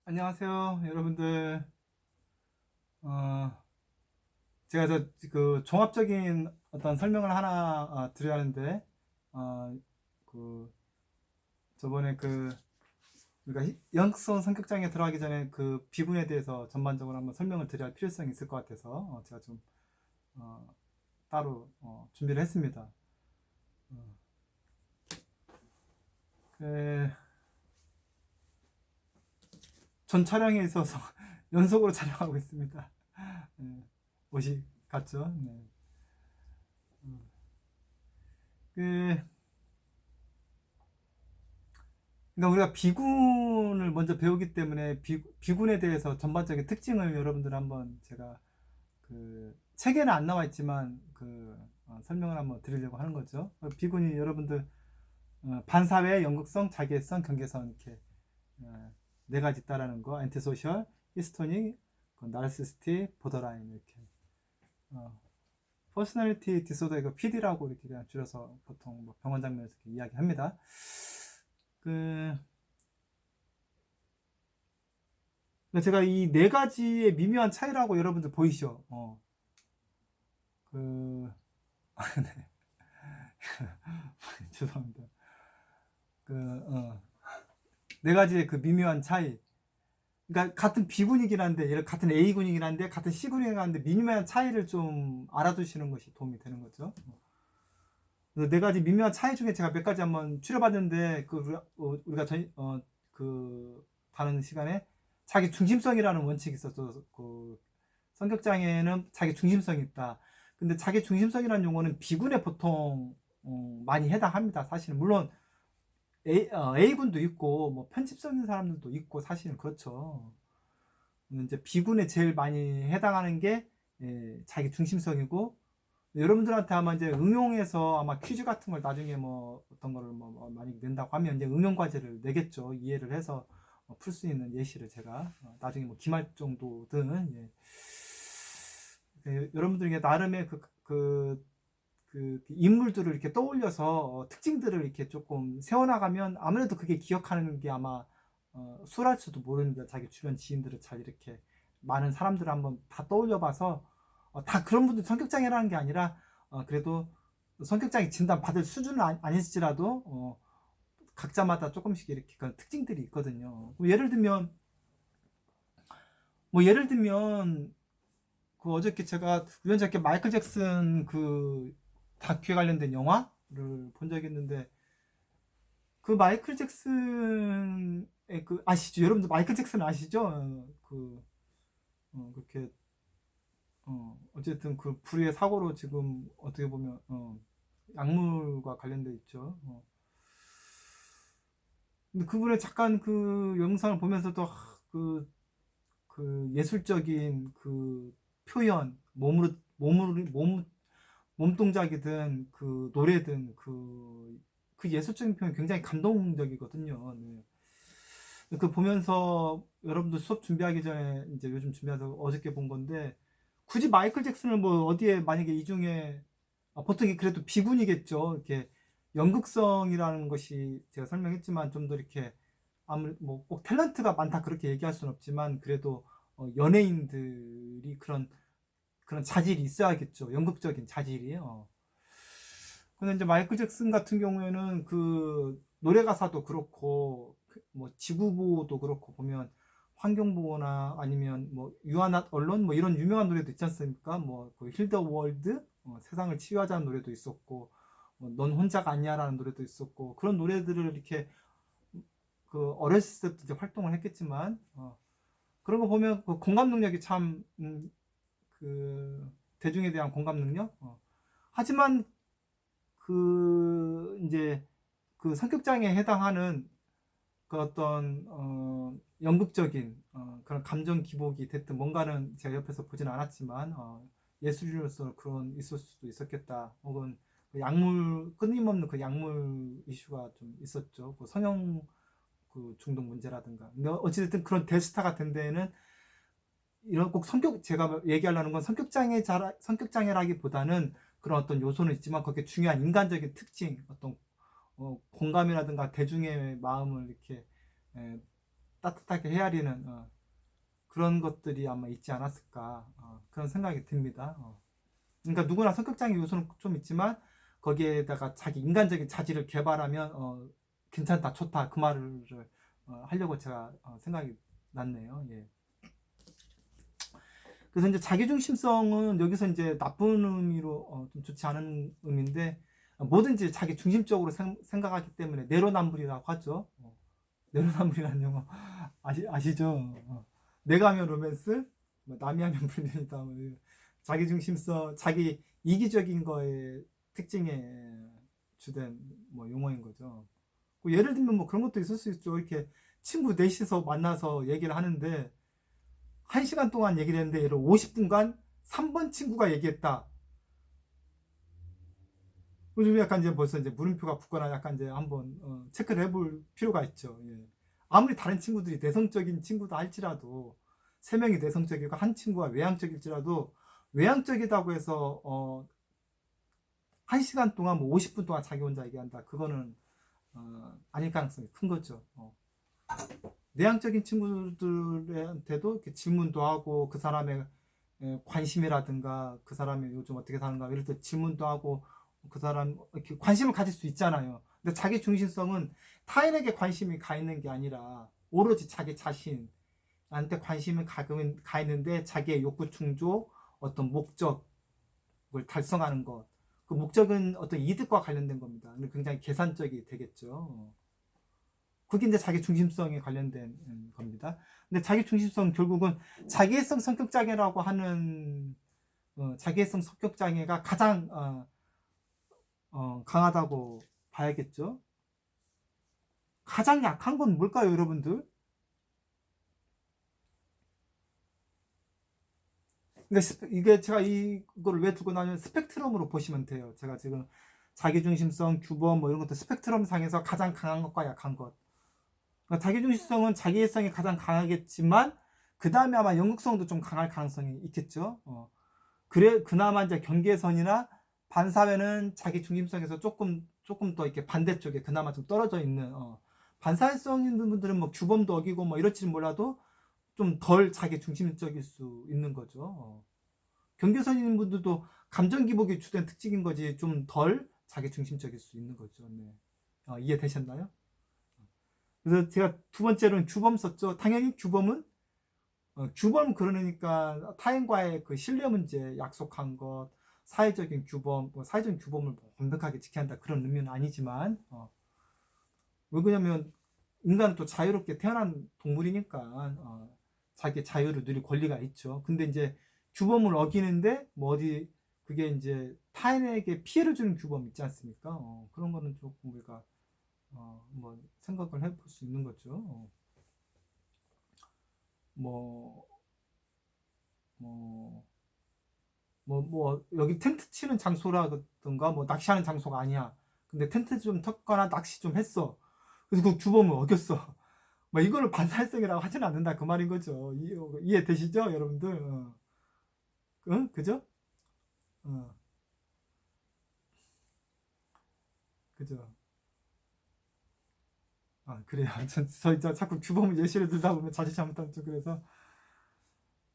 안녕하세요, 여러분들. 어, 제가 그 종합적인 어떤 설명을 하나 드려야 하는데, 어, 그 저번에 우리가 연극성 성격장애 들어가기 전에 그 비군에 대해서 전반적으로 한번 설명을 드려야 할 필요성이 있을 것 같아서 제가 좀 어, 따로 준비를 했습니다. 그, 전 촬영에 있어서 연속으로 촬영하고 있습니다. 네, 옷이 같죠? 네. 그 그러니까 우리가 비군을 먼저 배우기 때문에 비군에 대해서 전반적인 특징을 여러분들 한번 제가 그 책에는 안 나와 있지만 설명을 한번 드리려고 하는 거죠. 비군이 여러분들 반사회, 연극성, 자기애성, 경계성 이렇게 네 가지 있다라는 거. 엔티소셜, 히스토닉, 나르시스틱, 보더라인 이렇게. 퍼스널리티 디소더 이거 PD라고 이렇게 그냥 줄여서 보통 뭐 병원 장면에서 이렇게 이야기합니다. 그 제가 이 네 가지의 미묘한 차이라고 여러분들 보이시죠? 그, 네. 죄송합니다. 그, 네 가지의 그 미묘한 차이. 그러니까 같은 B군이긴 한데, 같은 A군이긴 한데, 같은 C군이긴 한데, 미묘한 차이를 좀 알아두시는 것이 도움이 되는 거죠. 그래서 네 가지 미묘한 차이 중에 제가 몇 가지 한번 추려봤는데, 우리가 다른 시간에 자기 중심성이라는 원칙이 있었죠. 성격장애는 자기 중심성이 있다. 근데 자기 중심성이라는 용어는 B군에 보통 많이 해당합니다. 사실은 물론 A군도 있고 뭐 편집성 있는 사람들도 있고 사실은 그렇죠. 이제 B군에 제일 많이 해당하는 게 자기 중심성이고, 여러분들한테 아마 이제 응용해서 아마 퀴즈 같은 걸 나중에 뭐 어떤 거를 뭐 많이 낸다고 하면 이제 응용 과제를 내겠죠. 이해를 해서 풀 수 있는 예시를 제가 나중에 뭐 기말 정도든 여러분들에게 나름의 그 인물들을 이렇게 떠올려서 특징들을 이렇게 조금 세워나가면 아무래도 그게 기억하는 게 아마 수월할지도 모릅니다. 자기 주변 지인들을 잘 이렇게 많은 사람들을 한번 다 떠올려봐서 다 그런 분들 성격장애라는 게 아니라 그래도 성격장애 진단 받을 수준은 아닐지라도 각자마다 조금씩 이렇게 그런 특징들이 있거든요. 뭐 예를 들면 그 어저께 제가 우연찮게 마이클 잭슨 그 다큐에 관련된 영화를 본 적이 있는데, 그 마이클 잭슨의 그 아시죠? 여러분들 마이클 잭슨 아시죠? 그렇게 어쨌든 그 불의의 사고로 지금 어떻게 보면 약물과 관련돼 있죠. 근데 그분의 잠깐 그 영상을 보면서도 그 예술적인 그 표현, 몸 동작이든 그 노래든 그 예술적인 표현 굉장히 감동적이거든요. 네. 그 보면서 여러분들 수업 준비하기 전에 이제 요즘 준비하서 어저께 본 건데, 굳이 마이클 잭슨을 뭐 어디에 만약에 이 중에 보통 그래도 비군이겠죠. 이렇게 연극성이라는 것이 제가 설명했지만 좀 더 이렇게 아무 뭐꼭 탤런트가 많다 그렇게 얘기할 수는 없지만 그래도 연예인들이 그런 자질이 있어야겠죠. 연극적인 자질이요. 근데 이제 마이클 잭슨 같은 경우에는 그 노래 가사도 그렇고 뭐 지구보호도 그렇고 보면 환경보호나 아니면 뭐 유아낫 언론 뭐 이런 유명한 노래도 있지 않습니까? 뭐그 힐더 월드 세상을 치유하자는 노래도 있었고, 넌 혼자가 아니야라는 노래도 있었고, 그런 노래들을 이렇게 그 어렸을 때부터 이제 활동을 했겠지만 그런 거 보면 그 공감 능력이 참 그 대중에 대한 공감 능력. 하지만 이제 그 성격장애에 해당하는 그 어떤 연극적인 그런 감정 기복이 됐든 뭔가는 제가 옆에서 보진 않았지만 예술인으로서 그런 있을 수도 있었겠다. 혹은 그 약물 끊임없는 그 약물 이슈가 좀 있었죠. 그 성형 그 중독 문제라든가. 근데 어찌됐든 그런 대스타가 된 데에는 이런 꼭 제가 얘기하려는 건 성격장애라기보다는 그런 어떤 요소는 있지만 거기에 중요한 인간적인 특징, 어떤 공감이라든가 대중의 마음을 이렇게 에, 따뜻하게 헤아리는 그런 것들이 아마 있지 않았을까 그런 생각이 듭니다. 그러니까 누구나 성격장애 요소는 좀 있지만 거기에다가 자기 인간적인 자질을 개발하면 괜찮다, 좋다 그 말을 하려고 제가 생각이 났네요. 예. 그래서 이제 자기중심성은 여기서 이제 나쁜 의미로 좀 좋지 않은 의미인데 뭐든지 자기 중심적으로 생각하기 때문에 내로남불이라고 하죠. 내로남불이라는 영어 아시죠? 내가 하면 로맨스, 뭐 남이 하면 불륜이다. 뭐 자기중심성, 자기 이기적인 거에 특징에 주된 뭐 용어인 거죠. 예를 들면 뭐 그런 것도 있을 수 있죠. 이렇게 친구 넷이서 만나서 얘기를 하는데 1시간 동안 얘기를 했는데 예를 50분간 3번 친구가 얘기했다. 요즘 약간 이제 벌써 이제 물음표가 붙거나 약간 이제 한번 체크를 해볼 필요가 있죠. 예. 아무리 다른 친구들이 내성적인 친구다 할지라도 3명이 내성적이고 한 친구가 외향적일지라도 외향적이다고 해서 1시간 동안 뭐 50분 동안 자기 혼자 얘기한다. 그거는 아닐 가능성이 큰 거죠. 내향적인 친구들한테도 이렇게 질문도 하고 그 사람의 관심이라든가 그 사람이 요즘 어떻게 사는가 이럴 때 질문도 하고 그 사람 이렇게 관심을 가질 수 있잖아요. 근데 자기 중심성은 타인에게 관심이 가 있는 게 아니라 오로지 자기 자신한테 관심을 가 있는데 자기의 욕구 충족, 어떤 목적을 달성하는 것. 그 목적은 어떤 이득과 관련된 겁니다. 근데 굉장히 계산적이 되겠죠. 그게 이제 자기 중심성에 관련된 겁니다. 근데 자기 중심성 결국은 자기애성 성격 장애라고 하는 자기애성 성격 장애가 가장 강하다고 봐야겠죠. 가장 약한 건 뭘까요, 여러분들? 그러니까 이게 제가 이걸 왜 두고 나면 스펙트럼으로 보시면 돼요. 제가 지금 자기중심성, 규범 뭐 이런 것도 스펙트럼 상에서 가장 강한 것과 약한 것. 그러니까 자기중심성은 자기애성이 가장 강하겠지만 그 다음에 아마 연극성도 좀 강할 가능성이 있겠죠. 그래 그나마 이제 경계선이나 반사회는 자기 중심성에서 조금 더 이렇게 반대쪽에 그나마 좀 떨어져 있는 반사회성 있는 분들은 뭐 규범도 어기고 뭐 이럴지는 몰라도 좀 덜 자기 중심적일 수 있는 거죠. 경계선 있는 분들도 감정 기복이 주된 특징인 거지 좀 덜 자기 중심적일 수 있는 거죠. 네. 이해되셨나요? 그래서 제가 두 번째로는 규범 썼죠. 당연히 규범은 규범 그러니까 타인과의 그 신뢰 문제, 약속한 것, 사회적인 규범, 뭐 사회적인 규범을 뭐 완벽하게 지켜야 한다 그런 의미는 아니지만 왜 그러냐면 인간은 또 자유롭게 태어난 동물이니까 자기 자유를 누릴 권리가 있죠. 근데 이제 규범을 어기는데 뭐 어디 그게 이제 타인에게 피해를 주는 규범 있지 않습니까? 그런 거는 조금 우리가 뭐 생각을 해볼 수 있는 거죠. 뭐, 뭐, 여기 텐트 치는 장소라든가, 뭐, 낚시하는 장소가 아니야. 근데 텐트 좀 텄거나 낚시 좀 했어. 그래서 그 규범을 어겼어. 뭐, 이거를 반사회성이라고 하지는 않는다. 그 말인 거죠. 이해되시죠, 여러분들? 응? 그죠? 어, 그죠? 그래요. 저 이제 자꾸 규범을 예시를 들다 보면 자칫잘못하면 좀 그래서.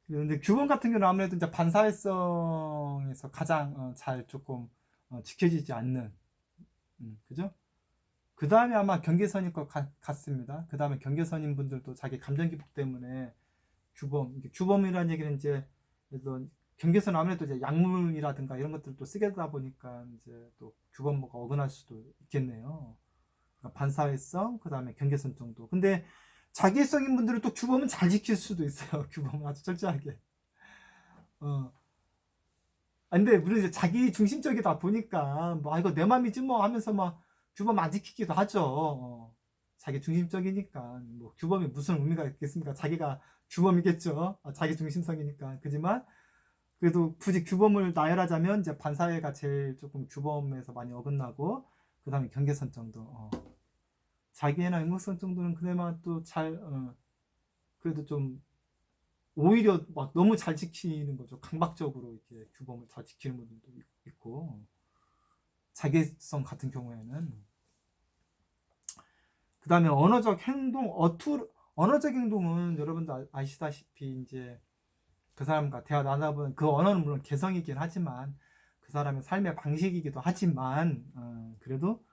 근데 규범 같은 경우는 아무래도 이제 반사회성에서 가장 잘 조금 지켜지지 않는, 그죠? 그 다음에 아마 경계선일 것 같습니다. 그 다음에 경계선인 분들도 자기 감정 기복 때문에 규범이라는 얘기는 이제 경계선 아무래도 이제 약물이라든가 이런 것들도 쓰게 되다 보니까 이제 또 규범과 어긋날 수도 있겠네요. 그러니까 반사회성, 그 다음에 경계선 정도. 근데 자기애성인 분들은 또 규범은 잘 지킬 수도 있어요. 규범은 아주 철저하게. 어. 근데 물론 이제 자기 중심적이다 보니까 뭐 이거 내 맘이지 뭐 하면서 막 규범 안 지키기도 하죠. 자기 중심적이니까 뭐 규범이 무슨 의미가 있겠습니까? 자기가 규범이겠죠. 자기 중심성이니까. 그지만 그래도 굳이 규범을 나열하자면 이제 반사회가 제일 조금 규범에서 많이 어긋나고 그 다음에 경계선 정도. 자기애나 인격성 정도는 그나마 또 잘 그래도 좀 오히려 막 너무 잘 지키는 거죠. 강박적으로 이렇게 규범을 잘 지키는 분들도 있고 자기성 같은 경우에는 그 다음에 언어적 행동 언어적 행동은 여러분도 아시다시피 이제 그 사람과 대화 나눠보면 그 언어는 물론 개성이긴 하지만 그 사람의 삶의 방식이기도 하지만 그래도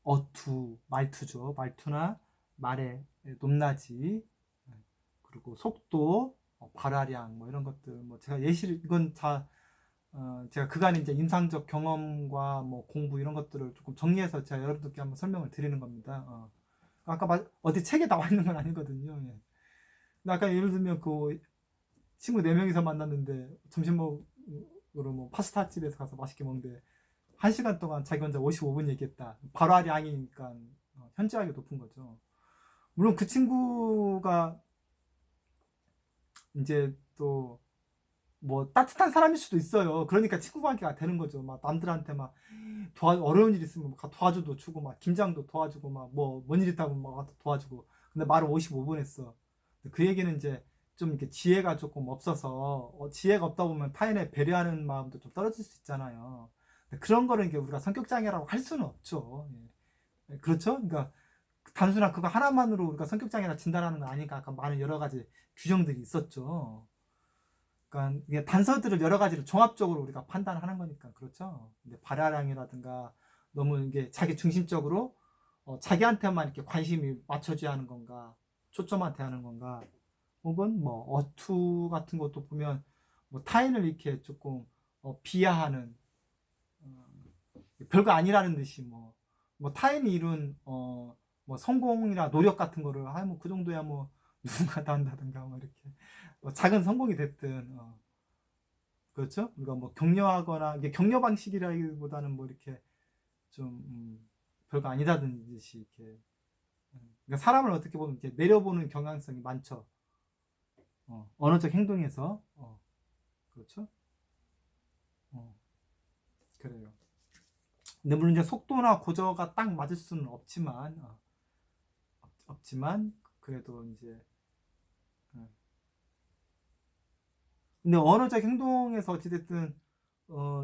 어투, 말투죠. 말투나 말의 높낮이 그리고 속도, 발화량 뭐 이런 것들 뭐 제가 예시를 이건 다 제가 그간 이제 임상적 경험과 뭐 공부 이런 것들을 조금 정리해서 제가 여러분들께 한번 설명을 드리는 겁니다. 아까 어디 책에 나와 있는 건 아니거든요. 예. 근데 아까 예를 들면 그 친구 4명이서 만났는데 점심 먹으러 뭐 파스타 집에서 가서 맛있게 먹는데 1시간 동안 자기 혼자 55분 얘기했다. 발화량이니까 현저하게 높은 거죠. 물론 그 친구가 이제 또 뭐 따뜻한 사람일 수도 있어요. 그러니까 친구 관계가 되는 거죠. 막 남들한테 막 어려운 일 있으면 막 도와줘도 주고 막 김장도 도와주고 막 뭔 일 있다고 막 도와주고. 근데 말을 55분 했어. 그 얘기는 이제 좀 이렇게 지혜가 조금 없어서 지혜가 없다 보면 타인에 배려하는 마음도 좀 떨어질 수 있잖아요. 그런 거를 이제 우리가 성격 장애라고 할 수는 없죠. 예. 그렇죠? 그러니까 단순한 그거 하나만으로 우리가 성격 장애라 진단하는 건 아니니까 아까 많은 여러 가지 규정들이 있었죠. 그러니까 이게 단서들을 여러 가지로 종합적으로 우리가 판단하는 거니까 그렇죠. 근데 발화량이라든가 너무 이게 자기 중심적으로 자기한테만 이렇게 관심이 맞춰져야 하는 건가, 초점한테 하는 건가, 혹은 뭐 어투 같은 것도 보면 뭐 타인을 이렇게 조금 비하하는 별거 아니라는 듯이 뭐 타인이 이룬 뭐 성공이나 노력 같은 거를 뭐 그 정도야 뭐 누군가 다 한다든가 뭐 이렇게 뭐 작은 성공이 됐든 그렇죠? 우리가 뭐 격려하거나 이게 격려 방식이라기보다는 뭐 이렇게 좀 별거 아니다든 듯이 이렇게 그러니까 사람을 어떻게 보면 이렇게 내려보는 경향성이 많죠. 언어적 행동에서 그렇죠? 그래요. 근데 물론 이제 속도나 고저가 딱 맞을 수는 없지만 그래도 이제 근데 언어적 행동에서 어찌됐든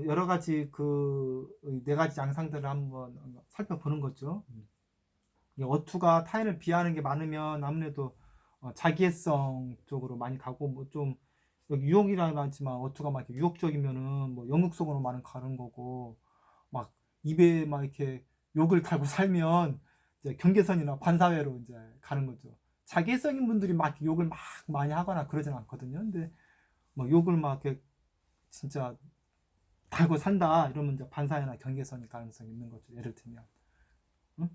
여러 가지 그 4가지 양상들을 한번 살펴보는 거죠. 어투가 타인을 비하하는 게 많으면 아무래도 자기애성 쪽으로 많이 가고 뭐 좀 여기 유혹이라고 하지만 어투가 막 유혹적이면은 뭐 연극성으로 많이 가는 거고 막 입에 막 이렇게 욕을 달고 살면 이제 경계선이나 반사회로 이제 가는 거죠. 자기애성인 분들이 막 욕을 막 많이 하거나 그러진 않거든요. 근데 뭐 욕을 막 이렇게 진짜 달고 산다 이러면 이제 반사회나 경계선이 가능성이 있는 거죠. 예를 들면, 응?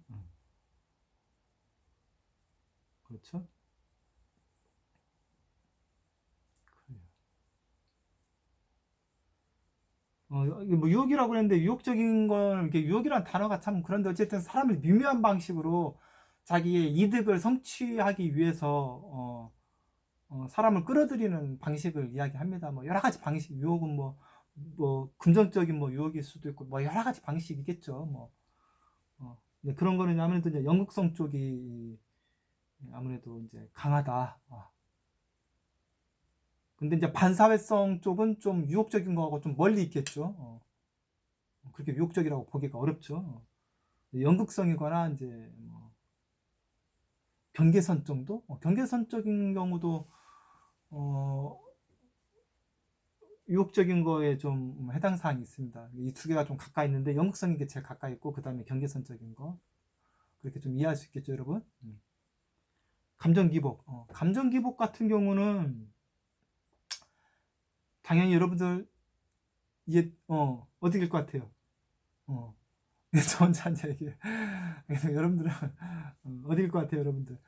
그렇죠? 이게 뭐 유혹이라고 했는데 유혹적인 건 이게 유혹이라는 단어가 참 그런데 어쨌든 사람을 미묘한 방식으로 자기의 이득을 성취하기 위해서 사람을 끌어들이는 방식을 이야기합니다. 뭐 여러 가지 방식 유혹은 뭐 금전적인 뭐 유혹일 수도 있고 뭐 여러 가지 방식이겠죠. 뭐 그런 거는 아무래도 이제 연극성 쪽이 아무래도 이제 강하다. 근데 이제 반사회성 쪽은 좀 유혹적인 거하고 좀 멀리 있겠죠. 그렇게 유혹적이라고 보기가 어렵죠. 연극성이거나 이제 뭐 경계선 정도? 경계선적인 경우도 어, 유혹적인 거에 좀 해당 사항이 있습니다. 이 2개가 좀 가까이 있는데 연극성인 게 제일 가까이 있고 그 다음에 경계선적인 거 그렇게 좀 이해할 수 있겠죠, 여러분? 감정 기복. 감정 기복 같은 경우는 당연히 여러분들 이게 어떻게 될 것 같아요? 저 혼자 앉아 얘기해. 그래서 여러분들은 어떻게 될 것 같아요, 여러분들?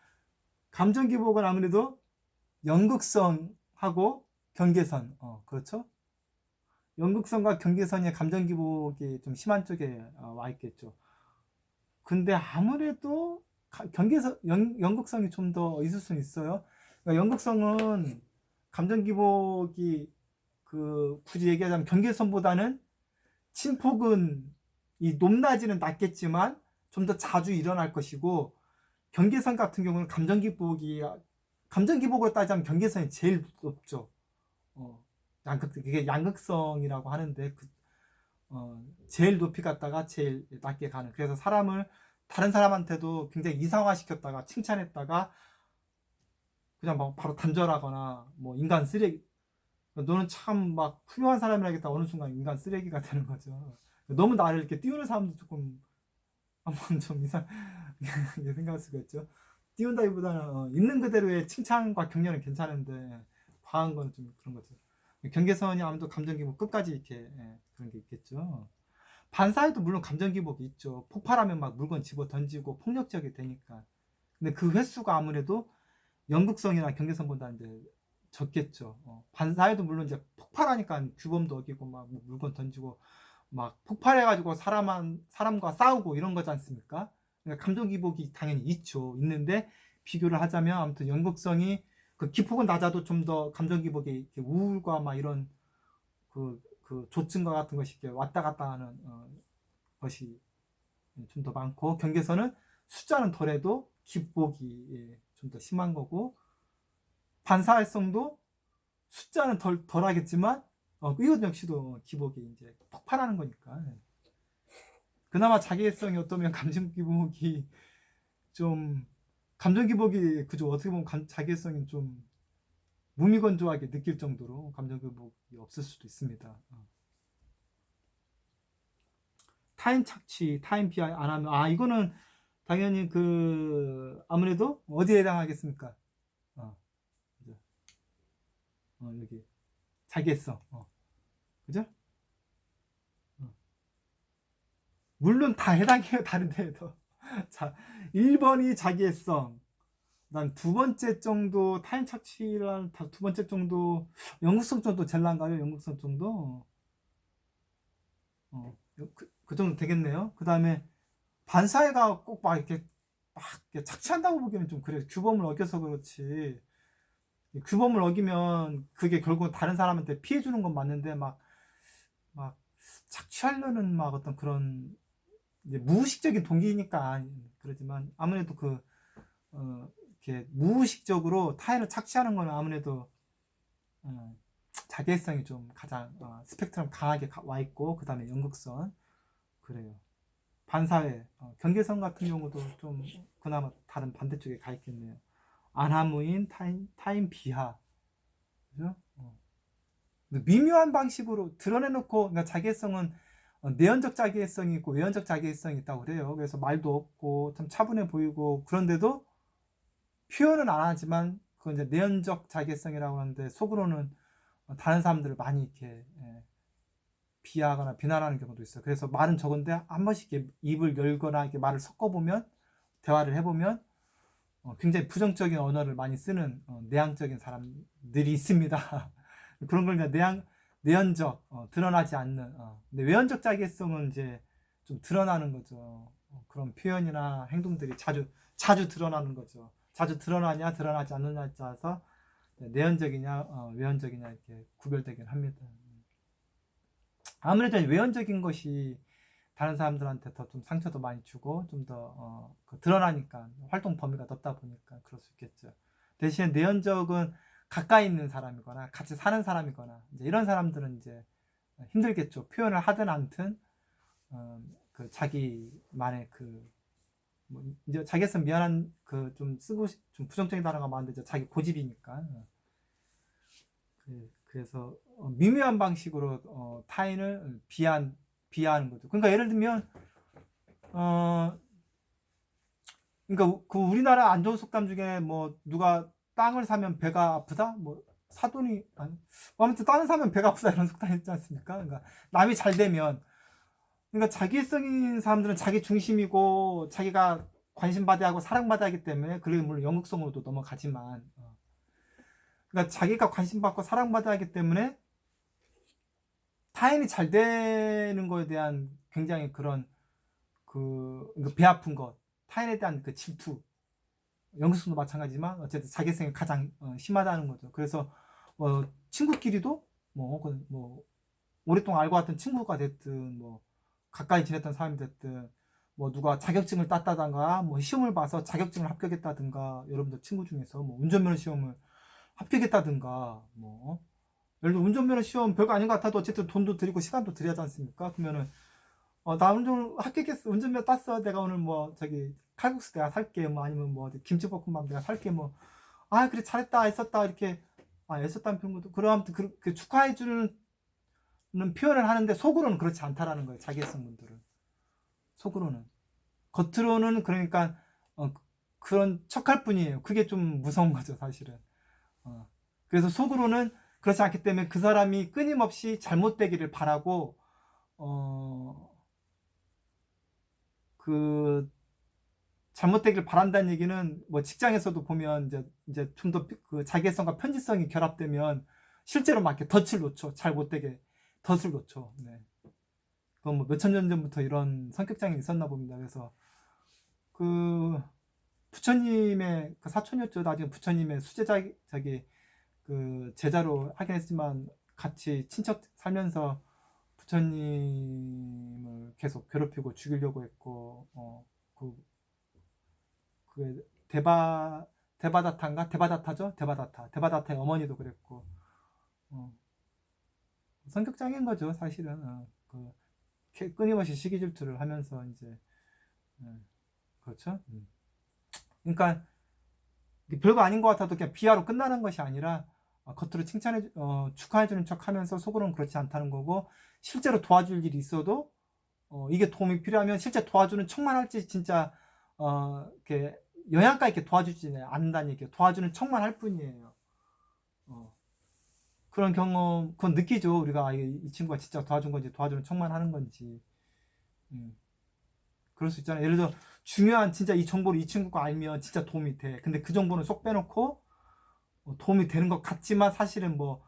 감정 기복은 아무래도 연극성하고 경계선, 그렇죠? 연극성과 경계선의 감정 기복이 좀 심한 쪽에 와 있겠죠. 근데 아무래도 연극성이 좀 더 있을 수는 있어요. 그러니까 연극성은 감정 기복이 굳이 얘기하자면 경계선보다는 침폭은 이 높낮이는 낮겠지만 좀 더 자주 일어날 것이고 경계선 같은 경우는 감정 기복으로 따지자면 경계선이 제일 높죠. 그게 양극성이라고 하는데 제일 높이 갔다가 제일 낮게 가는. 그래서 다른 사람한테도 굉장히 이상화시켰다가 칭찬했다가 그냥 막 바로 단절하거나 뭐 인간 쓰레기, 너는 참 막 훌륭한 사람이라겠다 어느 순간 인간 쓰레기가 되는 거죠. 너무 나를 이렇게 띄우는 사람도 조금 한번 좀 이상하게 생각할 수가 있죠. 띄운다기보다는 있는 그대로의 칭찬과 격려는 괜찮은데 과한 거는 좀 그런 거죠. 경계선이 아무래도 감정 기복 끝까지 이렇게 그런 게 있겠죠. 반사에도 물론 감정 기복이 있죠. 폭발하면 막 물건 집어 던지고 폭력적이 되니까. 근데 그 횟수가 아무래도 연극성이나 경계선보다 이제 적겠죠. 반사에도 물론 이제 폭발하니까 규범도 어기고 막 물건 던지고 막 폭발해가지고 사람과 싸우고 이런 거지 않습니까? 그러니까 감정 기복이 당연히 있죠. 있는데 비교를 하자면 아무튼 연극성이 그 기폭은 낮아도 좀 더 감정 기복이 우울과 막 이런 그 조증과 같은 것이 이렇게 왔다 갔다 하는 것이 좀 더 많고, 경계선은 숫자는 덜해도 기복이 좀 더 심한 거고, 반사활성도 숫자는 덜하겠지만 이것 역시도 기복이 이제 폭발하는 거니까. 그나마 자기애성이 어떠면 감정 기복이 좀 감정 기복이 그죠. 어떻게 보면 자기애성이 좀 무미건조하게 느낄 정도로 감정 기복이 없을 수도 있습니다. 타인 착취, 타인 비하 안 하면 이거는 당연히 그 아무래도 어디에 해당하겠습니까? 어, 여기 자기애성, 그죠? 물론 다 해당해요. 다른데도. 자, 1번이 자기애성. 그다음 두 번째 정도 타인 착취란 두 번째 정도 연극성 정도 제일 난가요? 연극성 정도. 그 정도 되겠네요. 그다음에 반사회가 꼭 막 이렇게 착취한다고 보기에는 좀 그래요. 규범을 어겨서 그렇지. 규범을 어기면 그게 결국 다른 사람한테 피해 주는 건 맞는데 막 착취하려는 막 어떤 그런 이제 무의식적인 동기니까 그러지만 아무래도 이렇게 무의식적으로 타인을 착취하는 거는 아무래도 자기애성이 좀 가장 스펙트럼 강하게 와 있고, 그 다음에 연극선 그래요. 반사회 경계선 같은 경우도 좀 그나마 다른 반대쪽에 가 있겠네요. 안하무인 타인 비하, 그죠? 미묘한 방식으로 드러내놓고, 그러니까 자기애성은 내연적 자기애성이 있고 외연적 자기애성이 있다고 그래요. 그래서 말도 없고 참 차분해 보이고 그런데도 표현은 안 하지만 그건 이제 내연적 자기애성이라고 하는데 속으로는 다른 사람들을 많이 이렇게 비하하거나 비난하는 경우도 있어요. 그래서 말은 적은데 한 번씩 이렇게 입을 열거나 이렇게 말을 섞어보면, 대화를 해보면 굉장히 부정적인 언어를 많이 쓰는 내향적인 사람들이 있습니다. 그런 걸 내연적 드러나지 않는 근데 외연적 자기성은 이제 좀 드러나는 거죠. 그런 표현이나 행동들이 자주 드러나는 거죠. 자주 드러나냐 드러나지 않느냐에 따라서 내연적이냐 외연적이냐 이렇게 구별되긴 합니다. 아무래도 외연적인 것이 다른 사람들한테 더 좀 상처도 많이 주고 좀 더 드러나니까 활동 범위가 넓다 보니까 그럴 수 있겠죠. 대신에 내연적은 가까이 있는 사람이거나 같이 사는 사람이거나 이제 이런 사람들은 이제 힘들겠죠. 표현을 하든 않든 그 자기만의 뭐 이제 자기에서 미안한 좀 쓰고 좀 부정적인 단어가 많은데 이제 자기 고집이니까. 그래서 미묘한 방식으로 타인을 비하하는 거죠. 그러니까 예를 들면 그러니까 그 우리나라 안 좋은 속담 중에 뭐 누가 땅을 사면 배가 아프다, 뭐 사돈이 아무튼 땅을 사면 배가 아프다 이런 속담이 있지 않습니까? 그러니까 남이 잘 되면, 그러니까 자기성인 사람들은 자기 중심이고 자기가 관심받아야 하고 사랑받아야 하기 때문에, 그게 물론 연극성으로도 넘어가지만 그러니까 자기가 관심받고 사랑받아야 하기 때문에 타인이 잘 되는 거에 대한 굉장히 그런 배 아픈 것, 타인에 대한 그 질투, 연극성도 마찬가지지만 어쨌든 자기성이 가장 심하다는 거죠. 그래서 친구끼리도 뭐 오랫동안 알고 왔던 친구가 됐든 뭐 가까이 지냈던 사람이 됐든 뭐 누가 자격증을 땄다든가 뭐 시험을 봐서 자격증을 합격했다든가, 여러분들 친구 중에서 뭐 운전면허 시험을 합격했다든가, 뭐 예를 들어 운전면허 시험 별거 아닌 것 같아도 어쨌든 돈도 들이고 시간도 들여야 하지 않습니까? 그러면은 나 합격했어, 운전면허 땄어, 내가 오늘 뭐 저기 칼국수 내가 살게, 뭐 아니면 뭐 김치볶음밥 내가 살게, 뭐 아 그래 잘했다 애썼다 이렇게 애썼다는 표현도 그럼 아무튼 그 축하해 주는 표현을 하는데 속으로는 그렇지 않다라는 거예요. 자기애성 분들은 속으로는 겉으로는 그러니까 그런 척할 뿐이에요. 그게 좀 무서운 거죠 사실은. 그래서 속으로는 그렇지 않기 때문에 그 사람이 끊임없이 잘못되기를 바라고 그 잘못되길 바란다는 얘기는 뭐 직장에서도 보면 이제 좀 더 그 자기애성과 편집성이 결합되면 실제로 막 이렇게 덫을 놓죠. 잘 못되게 덫을 놓죠. 네. 그건 뭐 몇천 년 전부터 이런 성격장애 있었나 봅니다. 그래서 그 부처님의 그 사촌이었죠. 나중에 부처님의 수제자 저기 그 제자로 하긴 했지만 같이 친척 살면서 부처님을 계속 괴롭히고 죽이려고 했고 그 대바다타인가 대바다타죠 대바다타의 어머니도 그랬고 어, 성격장애인 거죠 사실은. 끊임없이 시기 질투를 하면서 이제 그렇죠. 그러니까 별거 아닌 것 같아도 그냥 비하로 끝나는 것이 아니라 겉으로 칭찬해 축하해주는 척하면서 속으로는 그렇지 않다는 거고 실제로 도와줄 일이 있어도 이게 도움이 필요하면 실제 도와주는 척만 할지 진짜 이렇게 영양가 있게 도와주지 않는다는 얘기예요. 도와주는 척만 할 뿐이에요. 그런 경험 그건 느끼죠. 우리가 이 친구가 진짜 도와준 건지 도와주는 척만 하는 건지. 그럴 수 있잖아요. 예를 들어 중요한 진짜 이 정보를 이 친구가 알면 진짜 도움이 돼. 근데 그 정보는 쏙 빼놓고 도움이 되는 것 같지만 사실은 뭐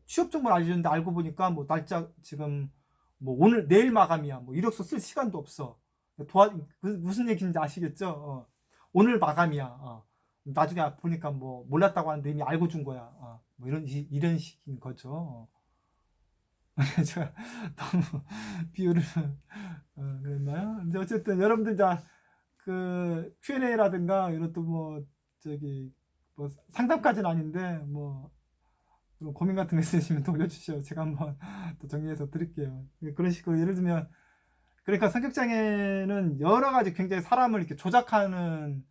취업 정보를 알려줬는데 알고 보니까 뭐 날짜 지금 뭐 오늘 내일 마감이야. 뭐 이력서 쓸 시간도 없어. 무슨 얘기인지 아시겠죠? 오늘 마감이야. 나중에 보니까 뭐 몰랐다고 하는데 이미 알고 준 거야. 뭐 이런 식인 거죠. 제가 너무 비유를 그랬나요? 근데 어쨌든 여러분들 그 Q&A라든가 이런 또 뭐 저기 뭐 상담까지는 아닌데 뭐 고민 같은 거 있으시면 또 올려주시죠. 제가 한번 또 정리해서 드릴게요. 그런 식으로 예를 들면 그러니까 성격장애는 여러 가지 굉장히 사람을 이렇게 조작하는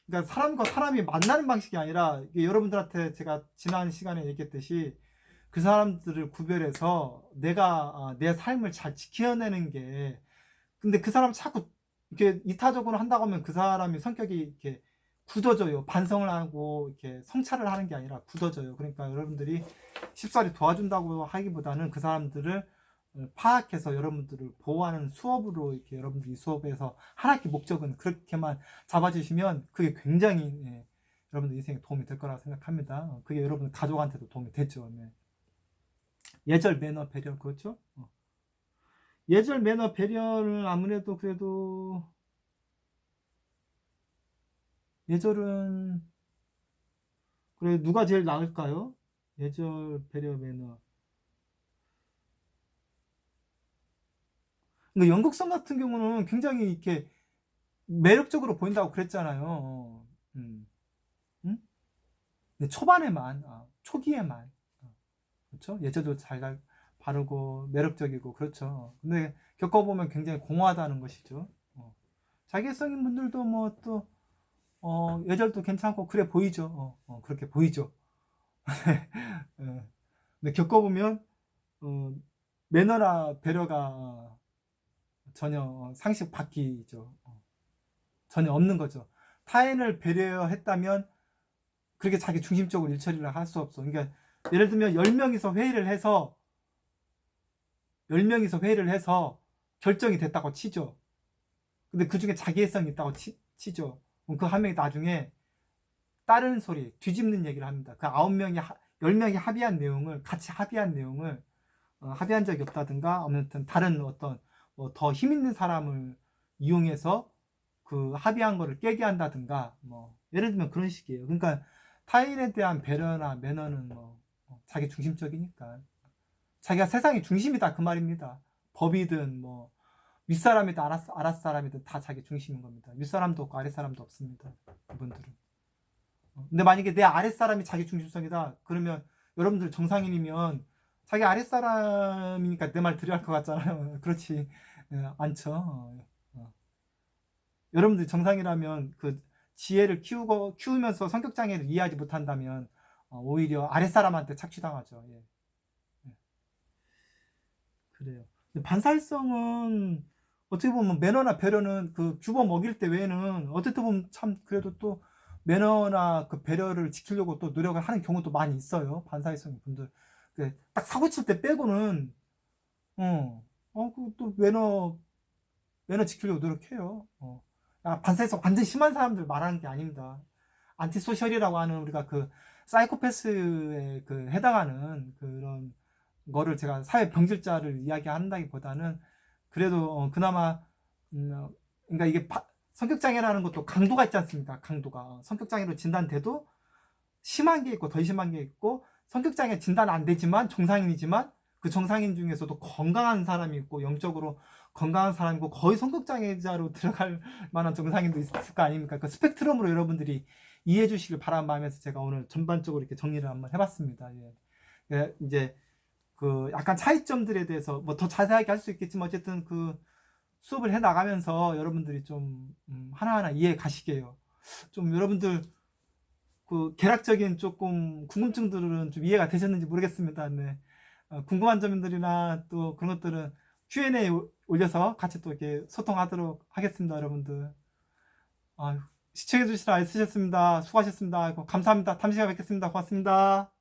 그러니까 사람과 사람이 만나는 방식이 아니라 여러분들한테 제가 지난 시간에 얘기했듯이 그 사람들을 구별해서 내가 내 삶을 잘 지켜내는 게 근데 그 사람 자꾸 이렇게 이타적으로 한다고 하면 그 사람이 성격이 이렇게 굳어져요. 반성을 하고 이렇게 성찰을 하는 게 아니라 굳어져요. 그러니까 여러분들이 쉽사리 도와준다고 하기보다는 그 사람들을 파악해서 여러분들을 보호하는 수업으로 이렇게 여러분들이 이 수업에서 하나의 목적은 그렇게만 잡아주시면 그게 굉장히 여러분들 인생에 도움이 될 거라고 생각합니다. 그게 여러분 가족한테도 도움이 됐죠. 네. 예절, 매너, 배려 그렇죠? 예절, 매너, 배려를 아무래도 그래도 예절은 그래 누가 제일 나을까요? 예절, 배려, 매너. 그러니까 연극성 같은 경우는 굉장히 이렇게 매력적으로 보인다고 그랬잖아요. 음. 음? 초반에만, 초기에만, 그렇죠? 예절도 잘 바르고 매력적이고 그렇죠. 근데 겪어보면 굉장히 공허하다는 것이죠. 자기애성인 분들도 뭐 또 예절도 괜찮고 그래 보이죠. 그렇게 보이죠. 예. 근데 겪어보면 매너나 배려가 전혀 상식 바뀌죠. 전혀 없는 거죠. 타인을 배려했다면 그렇게 자기 중심적으로 일처리를 할 수 없어. 그러니까 예를 들면 10명이서 회의를 해서 결정이 됐다고 치죠. 근데 그 중에 자기애성이 있다고 치죠. 그럼 그 한 명이 나중에 다른 소리, 뒤집는 얘기를 합니다. 그 9명이 10명이 같이 합의한 내용을 합의한 적이 없다든가 아무튼 다른 어떤 더 힘 있는 사람을 이용해서 그 합의한 거를 깨게 한다든가 뭐 예를 들면 그런 식이에요. 그러니까 타인에 대한 배려나 매너는 자기 중심적이니까 자기가 세상의 중심이다 그 말입니다. 법이든 뭐 윗사람이든 아랫사람이든 다 자기 중심인 겁니다. 윗사람도 없고 아랫사람도 없습니다. 이분들은. 근데 만약에 내 아랫사람이 자기 중심성이다 그러면 여러분들 정상인이면 자기 아랫사람이니까 내 말 들어야 할 것 같잖아요. 그렇지 않죠. 여러분들 정상이라면 그 지혜를 키우면서 성격 장애를 이해하지 못한다면 오히려 아랫사람한테 착취당하죠. 예. 예. 그래요. 반사회성은 어떻게 보면 매너나 배려는 그 주워 먹일 때 외에는 어떻게 보면 참 그래도 또 매너나 그 배려를 지키려고 또 노력을 하는 경우도 많이 있어요. 반사회성 분들. 딱 사고 칠 때 빼고는 그또 매너 지키려고 노력해요. 반사회성 완전 심한 사람들 말하는 게 아닙니다. 안티소셜이라고 하는 우리가 그 사이코패스에 그 해당하는 그런 거를 제가 사회 병질자를 이야기한다기보다는 그래도 그나마 그러니까 이게 성격 장애라는 것도 강도가 있지 않습니까? 강도가 성격 장애로 진단돼도 심한 게 있고 덜 심한 게 있고 성격 장애 진단 안 되지만 정상인이지만 그 정상인 중에서도 건강한 사람이 있고 영적으로 건강한 사람이고 거의 성격 장애자로 들어갈 만한 정상인도 있을 거 아닙니까? 그 스펙트럼으로 여러분들이 이해해 주시길 바라는 마음에서 제가 오늘 전반적으로 이렇게 정리를 한번 해봤습니다. 예. 예, 이제 그 약간 차이점들에 대해서 뭐 더 자세하게 할 수 있겠지만 어쨌든 그 수업을 해 나가면서 여러분들이 좀 하나하나 이해 가시게요. 좀 여러분들 그 개락적인 조금 궁금증들은 좀 이해가 되셨는지 모르겠습니다. 네. 궁금한 점들이나 또 그런 것들은 Q&A 올려서 같이 또 이렇게 소통하도록 하겠습니다, 여러분들. 시청해주시라 애쓰셨습니다. 수고하셨습니다. 감사합니다. 다음 시간에 뵙겠습니다. 고맙습니다.